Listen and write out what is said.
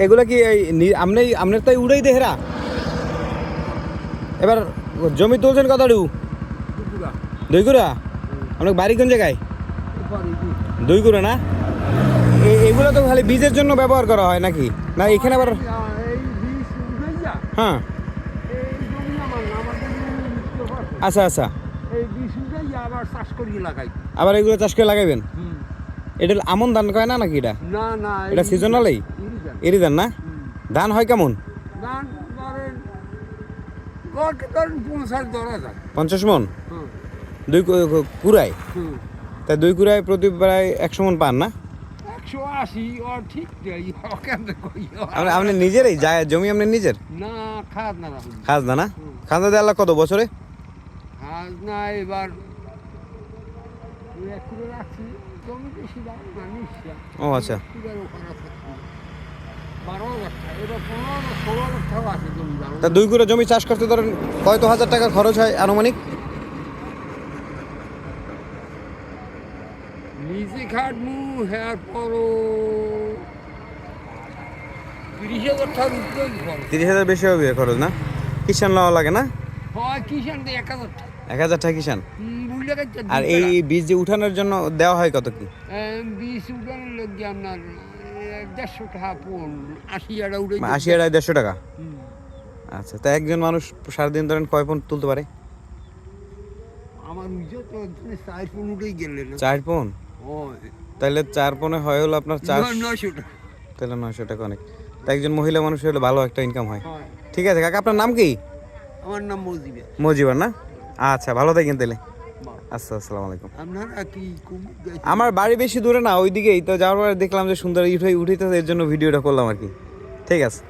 এগুলা কি আপনার তাই উড়াই দেহেরা? এবার জমি তুলছেন কতটু? দইগুড়া। আপনার বাড়ি কোন জায়গায়? দইগুড়া না? এগুলো তো খালি বীজের জন্য ব্যবহার করা হয় নাকি? না এখানে আবার হ্যাঁ আচ্ছা আচ্ছা আবার এগুলো চাষ করে লাগাইবেন? এটা আমন ধান কয় না নাকি? এটা সিজনালেই এরি ধান না? ধান হয় কেমন? 50 মন দুই কুড়ায়? তাই দুই কুড়ায় প্রতি প্রায় 100 মন পান না? 180 ঠিক আপনি নিজেরই যায় জমি আপনার নিজের? না খাজনা খাজনা না? খাজনা দেওয়া কত বছরে? খাজনা এবার ও আচ্ছা। তা 2 কুড়া জমি চাষ করতে ধরেন কত হাজার টাকা খরচ হয় আনুমানিক? নিজে খাটমু হ্যাঁ পরও 30,000 টাকার উপরে খরচ। 30,000 বেশি হবে খরচ না? কিষান লওয়া লাগে না? হয় কিষান 1,000 টাকা। 1,000 টাকা কিষান। আর এই বীজ যে উঠানোর জন্য দেওয়া হয় কত কি? বীজ উঠানোর লোক আপনার 150 টাকা পণ 80 আড়া উঠে 80 আড়াই 150 টাকা। আচ্ছা, তা একজন মানুষ সারাদিন ধরেন কয় পণ তুলতে পারে? আমার উজো তো 4 পণ উঠেই গেলে না। 4 পণ? তাহলে 4 পণে হয় হলো আপনার 900 টাকা। তাহলে 900 টাকা অনেক। তা একজন মহিলা মানুষ হলে ভালো একটা ইনকাম হয়। ঠিক আছে কাকা, আপনার নাম কি? আমার নাম মজিবার। মজিবার না? আচ্ছা, ভালো থাকেন তাহলে। আচ্ছা, আসসালামু আলাইকুম। আপনারা কি আমার বাড়ি বেশি দূরে না, ওইদিকেই তো যাওয়ার পরে দেখলাম যে সুন্দর উঠেছে, এর জন্য ভিডিওটা করলাম আর কি। ঠিক আছে।